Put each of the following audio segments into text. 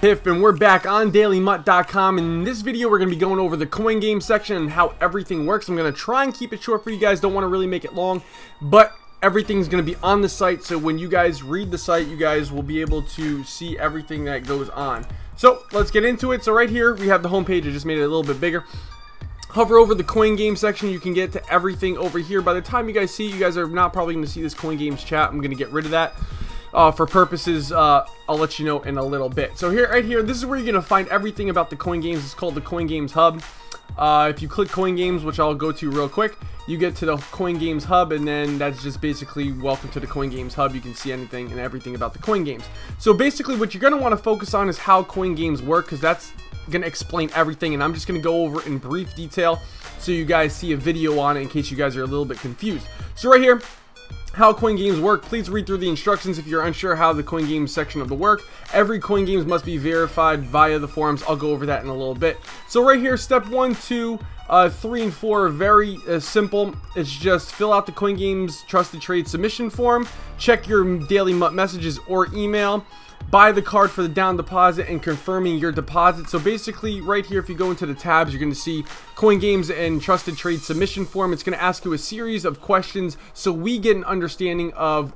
And we're back on DailyMut.com. In this video, we're going to be going over the coin game section and how everything works. I'm going to try and keep it short for you guys. Don't want to really make it long, but everything's going to be on the site. So when you guys read the site, you guys will be able to see everything that goes on. So let's get into it. So right here, we have the home page. I just made it a little bit bigger. Hover over the coin game section. You can get to everything over here. By the time you guys see it, you guys are not probably going to see this coin games chat. I'm going to get rid of that. For purposes, I'll let you know in a little bit. So here, right here, this is where you're going to find everything about the coin games. It's called the coin games hub. If you click coin games, which I'll go to real quick, you get to the coin games hub, and then that's just basically welcome to the coin games hub. You can see anything and everything about the coin games. So basically what you're going to want to focus on is how coin games work, because that's going to explain everything, and I'm just going to go over in brief detail so you guys see a video on it in case you guys are a little bit confused. So right here, how coin games work. Please read through the instructions if you're unsure how the coin games section of the work. Every coin games must be verified via the forums. I'll go over that in a little bit. So right here, step 1, 2, 3, and 4 are very simple. It's just fill out the coin games trusted trade submission form, check your daily messages or email, buy the card for the down deposit, and confirming your deposit. So basically right here, if you go into the tabs, you're going to see coin games and trusted trade submission form. It's going to ask you a series of questions so we get an understanding of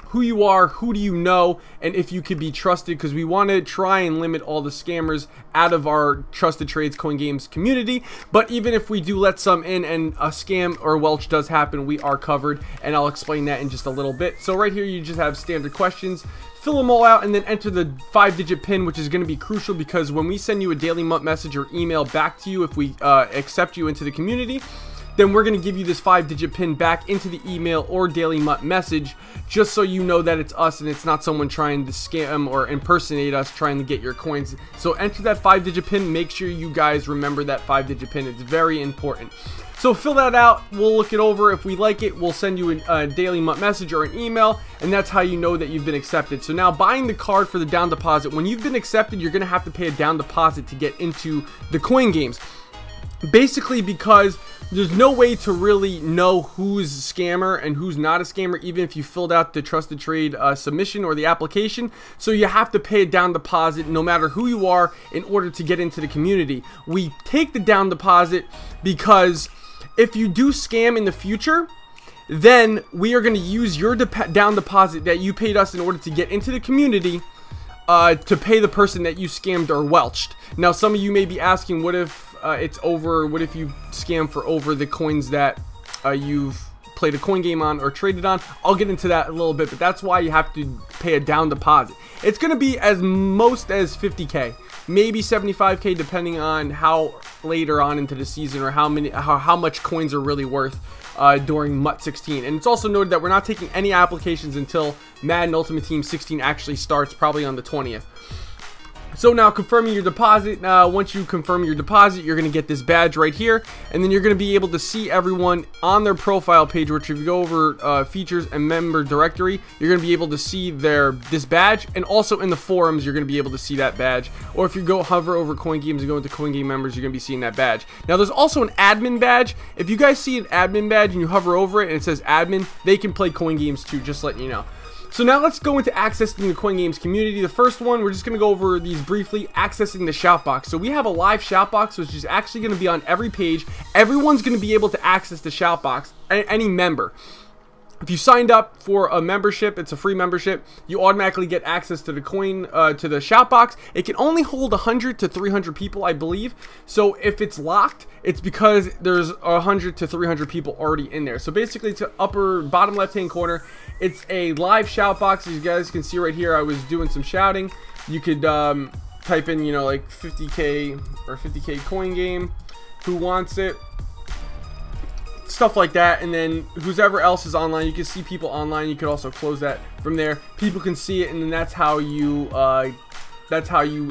who you are, who do you know, and if you could be trusted, because we want to try and limit all the scammers out of our trusted trades coin games community. But even if we do let some in and a scam or welch does happen, we are covered, and I'll explain that in just a little bit. So right here, you just have standard questions. Fill them all out and then enter the 5-digit PIN, which is going to be crucial because when we send you a daily message or email back to you, if we accept you into the community, then we're going to give you this 5-digit PIN back into the email or daily message, just so you know that it's us and it's not someone trying to scam or impersonate us trying to get your coins. So enter that 5-digit PIN. Make sure you guys remember that 5-digit PIN. It's very important. So fill that out, we'll look it over. If we like it, we'll send you a daily message or an email, and that's how you know that you've been accepted. So now buying the card for the down deposit. When you've been accepted, you're going to have to pay a down deposit to get into the coin games. Basically because there's no way to really know who's a scammer and who's not a scammer, even if you filled out the trusted trade submission or the application. So you have to pay a down deposit no matter who you are in order to get into the community. We take the down deposit because if you do scam in the future, then we are going to use your down deposit that you paid us in order to get into the community to pay the person that you scammed or welched. Now, some of you may be asking, what if it's over? What if you scam for over the coins that you've played a coin game on or traded on? I'll get into that a little bit, but that's why you have to pay a down deposit. It's going to be as most as 50K. Maybe 75K, depending on how later on into the season or how much coins are really worth during MUT 16. And it's also noted that we're not taking any applications until Madden Ultimate Team 16 actually starts, probably on the 20th. So now confirming your deposit. Once you confirm your deposit, you're going to get this badge right here, and then you're going to be able to see everyone on their profile page, which if you go over features and member directory, you're going to be able to see this badge, and also in the forums you're going to be able to see that badge. Or if you go hover over coin games and go into coin game members, you're going to be seeing that badge. Now there's also an admin badge. If you guys see an admin badge and you hover over it and it says admin, they can play coin games too, just letting you know. So now let's go into accessing the coin games community. The first one, we're just going to go over these briefly. Accessing the shout box. So we have a live shout box, which is actually going to be on every page. Everyone's going to be able to access the shout box, any member. If you signed up for a membership, it's a free membership, you automatically get access to the to the shout box. It can only hold 100 to 300 people, I believe. So if it's locked, it's because there's 100 to 300 people already in there. So basically, it's bottom left hand corner. It's a live shout box. As you guys can see right here, I was doing some shouting. You could type in, like 50K or 50K coin game, who wants it, stuff like that. And then whoever else is online, you can see people online. You could also close that from there. People can see it, and then that's how you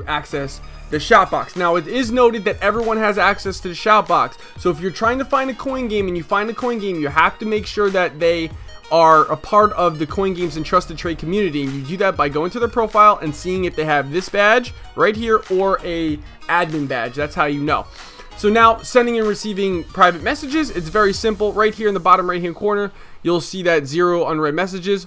access the shout box. Now, it is noted that everyone has access to the shout box. So if you're trying to find a coin game and you find a coin game, you have to make sure that they are a part of the coin games and trusted trade community, and you do that by going to their profile and seeing if they have this badge right here or a admin badge. That's how you know. So now, sending and receiving private messages, it's very simple. Right here in the bottom right hand corner, you'll see that 0 unread messages.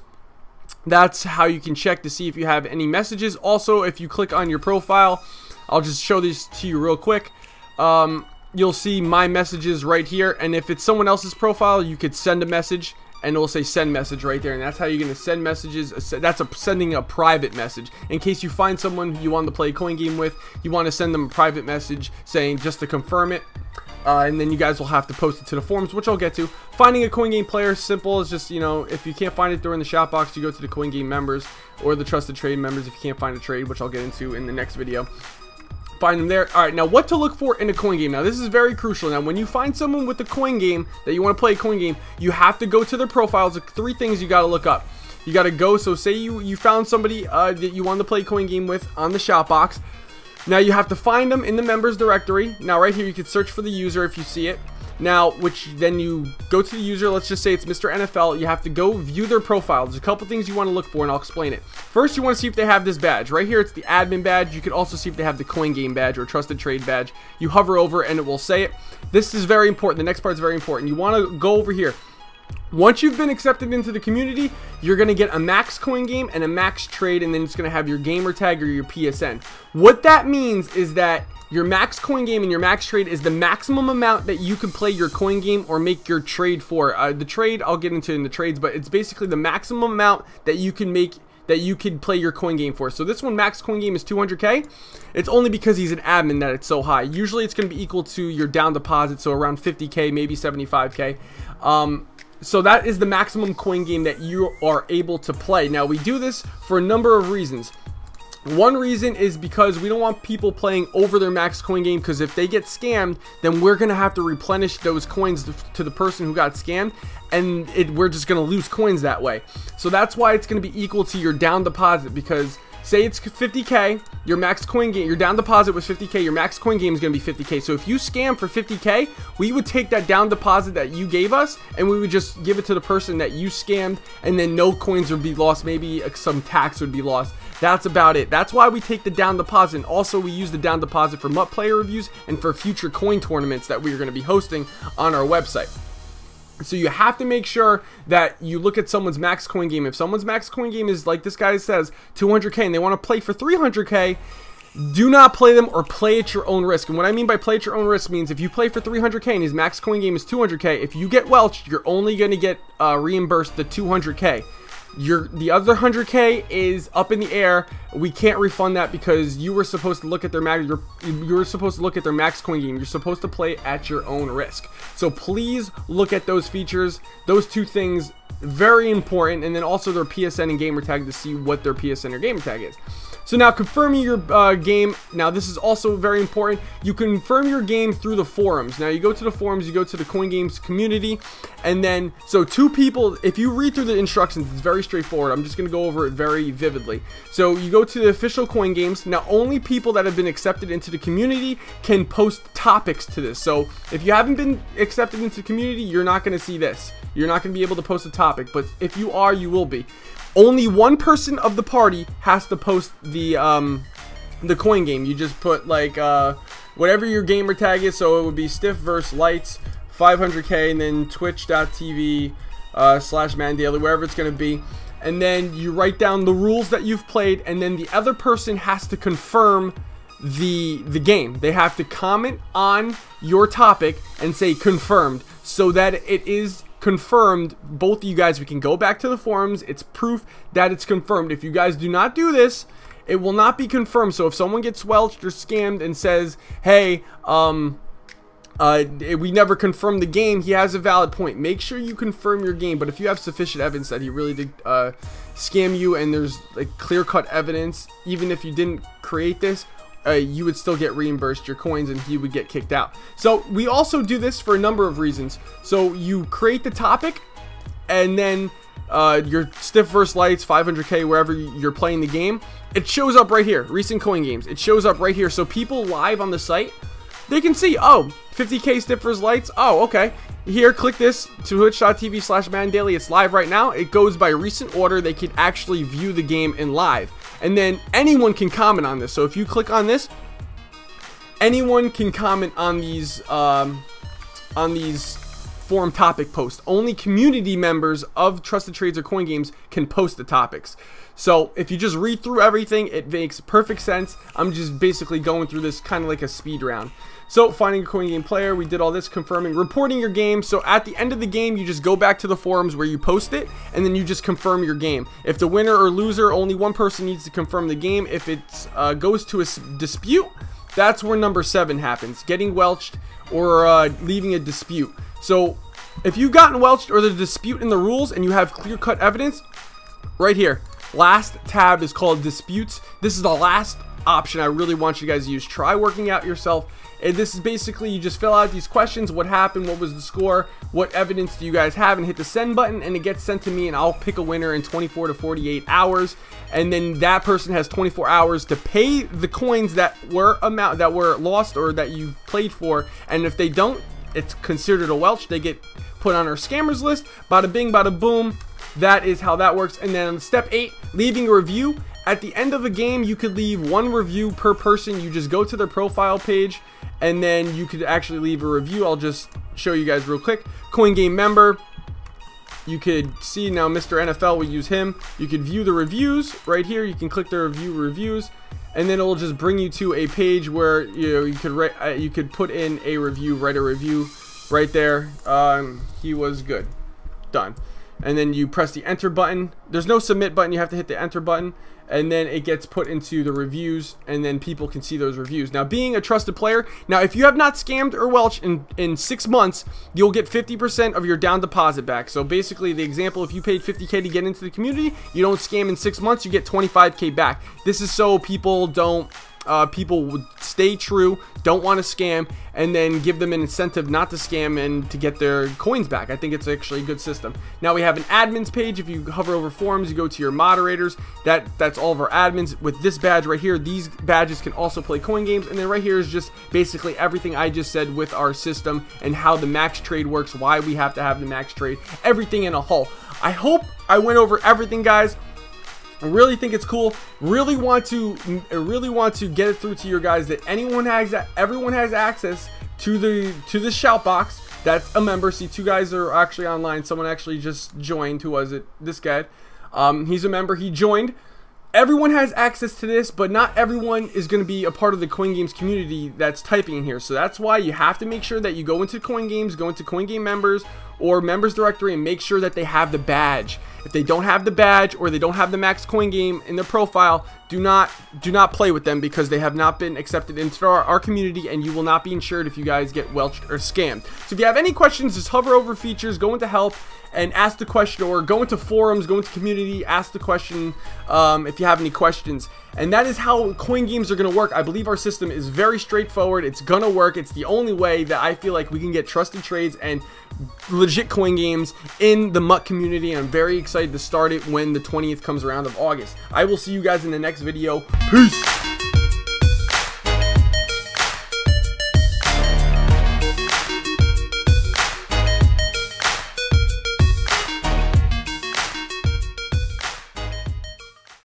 That's how you can check to see if you have any messages. Also, if you click on your profile, I'll just show these to you real quick. You'll see my messages right here, and if it's someone else's profile, you could send a message and it will say send message right there, and that's how you're going to send messages. That's sending a private message. In case you find someone you want to play a coin game with, you want to send them a private message saying just to confirm it. And then you guys will have to post it to the forums, which I'll get to. Finding a coin game player, simple as just, you know, if you can't find it during the shop box, you go to the coin game members or the trusted trade members if you can't find a trade, which I'll get into in the next video. Find them there. Alright, now what to look for in a coin game. Now this is very crucial. Now when you find someone with a coin game that you want to play a coin game, you have to go to their profiles. There's 3 things you got to look up. You got to go, so say you found somebody that you want to play a coin game with on the shop box. Now you have to find them in the members directory. Now right here you can search for the user if you see it. Now, then you go to the user, let's just say it's Mr. NFL, you have to go view their profile. There's a couple things you want to look for, and I'll explain it. First, you want to see if they have this badge. Right here, it's the admin badge. You can also see if they have the coin game badge or trusted trade badge. You hover over and it will say it. This is very important. The next part is very important. You want to go over here. Once you've been accepted into the community, you're going to get a max coin game and a max trade, and then it's going to have your gamer tag or your PSN. What that means is that your max coin game and your max trade is the maximum amount that you can play your coin game or make your trade for. The trade, I'll get into in the trades, but it's basically the maximum amount that you can make, that you can play your coin game for. So this one, max coin game, is 200k. It's only because he's an admin that it's so high. Usually it's going to be equal to your down deposit, so around 50k, maybe 75k. So that is the maximum coin game that you are able to play. Now we do this for a number of reasons. One reason is because we don't want people playing over their max coin game, because if they get scammed, then we're going to have to replenish those coins to the person who got scammed, and we're just going to lose coins that way. So that's why it's going to be equal to your down deposit, because say it's 50k, your max coin game, your down deposit was 50k, your max coin game is going to be 50k. So if you scam for 50k, we would take that down deposit that you gave us and we would just give it to the person that you scammed, and then no coins would be lost, maybe some tax would be lost. That's about it. That's why we take the down deposit, and also we use the down deposit for MUT player reviews and for future coin tournaments that we are going to be hosting on our website. So you have to make sure that you look at someone's max coin game. If someone's max coin game is, like this guy says, 200k, and they want to play for 300k, do not play them, or play at your own risk. And what I mean by play at your own risk means if you play for 300k and his max coin game is 200k, if you get welched, you're only going to get reimbursed the 200k. The other 100k is up in the air. We can't refund that because you were supposed to look at their max. You were supposed to look at their max coin game. You're supposed to play at your own risk. So please look at those features. Those 2 things, very important. And then also their PSN and gamer tag to see what their PSN or gamer tag is. So now confirming your game. Now this is also very important. You confirm your game through the forums. Now you go to the forums, you go to the Coin Games community, and then, so 2 people, if you read through the instructions, it's very straightforward. I'm just going to go over it very vividly. So you go to the official Coin Games. Now only people that have been accepted into the community can post topics to this. So if you haven't been accepted into the community, you're not going to see this. You're not going to be able to post a topic, but if you are, you will be. Only one person of the party has to post the coin game. You just put like whatever your gamer tag is. So it would be Stiff vs Lights 500k, and then twitch.tv / Madden Daily, wherever it's going to be. And then you write down the rules that you've played, and then the other person has to confirm the game. They have to comment on your topic and say confirmed, so that it is confirmed. Both of you guys, we can go back to the forums. It's proof that it's confirmed. If you guys do not do this, it will not be confirmed. So if someone gets welched or scammed and says, hey, we never confirmed the game, he has a valid point. Make sure you confirm your game. But if you have sufficient evidence that he really did scam you, and there's like clear-cut evidence, even if you didn't create this, you would still get reimbursed your coins, and he would get kicked out. So we also do this for a number of reasons. So you create the topic, and then your Stiff vs Lights 500k, wherever you're playing the game, it shows up right here. Recent coin games, it shows up right here. So people live on the site, they can see, oh, 50k Stiff vs Lights. Oh, okay. Here, click this to twitch.tv / Madden Daily. It's live right now. It goes by recent order. They can actually view the game in live. And then anyone can comment on this. So if you click on this, anyone can comment on these forum topic post. Only community members of Trusted Trades or Coin Games can post the topics. So if you just read through everything, it makes perfect sense. I'm just basically going through this kind of like a speed round. So finding a coin game player, we did all this, confirming, reporting your game. So at the end of the game, you just go back to the forums where you post it, and then you just confirm your game. If the winner or loser, only one person needs to confirm the game. If it goes to a dispute, that's where number 7 happens, getting welched or leaving a dispute. So if you've gotten welched or there's a dispute in the rules and you have clear-cut evidence, right here, last tab is called disputes. This is the last option I really want you guys to use. Try working out yourself. And this is basically, you just fill out these questions: what happened, what was the score, what evidence do you guys have, and hit the send button, and it gets sent to me, and I'll pick a winner in 24 to 48 hours. And then that person has 24 hours to pay the coins that were lost or that you played for. And if they don't, it's considered a welch. They get put on our scammers list. Bada bing, bada boom. That is how that works. And then step 8, leaving a review. At the end of a game, you could leave 1 review per person. You just go to their profile page, and then you could actually leave a review. I'll just show you guys real quick. Coin game member. You could see now Mr. NFL, we use him. You could view the reviews right here. You can click the review reviews, and then it'll just bring you to a page where you could put in a review, write a review right there. He was good. Done. And then you press the enter button. There's no submit button. You have to hit the enter button, and then it gets put into the reviews, and then people can see those reviews. Now, being a trusted player, now if you have not scammed or welched in 6 months, you'll get 50% of your down deposit back. So basically, the example, if you paid 50K to get into the community, you don't scam in 6 months, you get 25K back. This is so people don't people would stay true, don't want to scam, and then give them an incentive not to scam and to get their coins back. I think it's actually a good system. Now we have an admins page. If you hover over forums, you go to your moderators. That's all of our admins. With this badge right here, these badges can also play coin games. And then right here is just basically everything I just said with our system and how the max trade works, why we have to have the max trade, everything in a whole. I hope I went over everything, guys. I really think it's cool. Really want to get it through to you guys that everyone has access to the shout box. That's a member. See, 2 guys are actually online. Someone actually just joined. Who was it? This guy. He's a member. He joined. Everyone has access to this, but not everyone is going to be a part of the Coin Games community that's typing in here. So that's why you have to make sure that you go into Coin Games, go into Coin Game members or members directory, and make sure that they have the badge. If they don't have the badge or they don't have the max coin game in their profile, do not play with them, because they have not been accepted into our community, and you will not be insured if you guys get welched or scammed. So if you have any questions, just hover over features, go into help, and ask the question, or go into forums, go into community, ask the question if you have any questions. And that is how coin games are going to work. I believe our system is very straightforward. It's going to work. It's the only way that I feel like we can get trusted trades and legit coin games in the MUT community. And I'm very excited to start it when the 20th comes around of August. I will see you guys in the next video. Peace!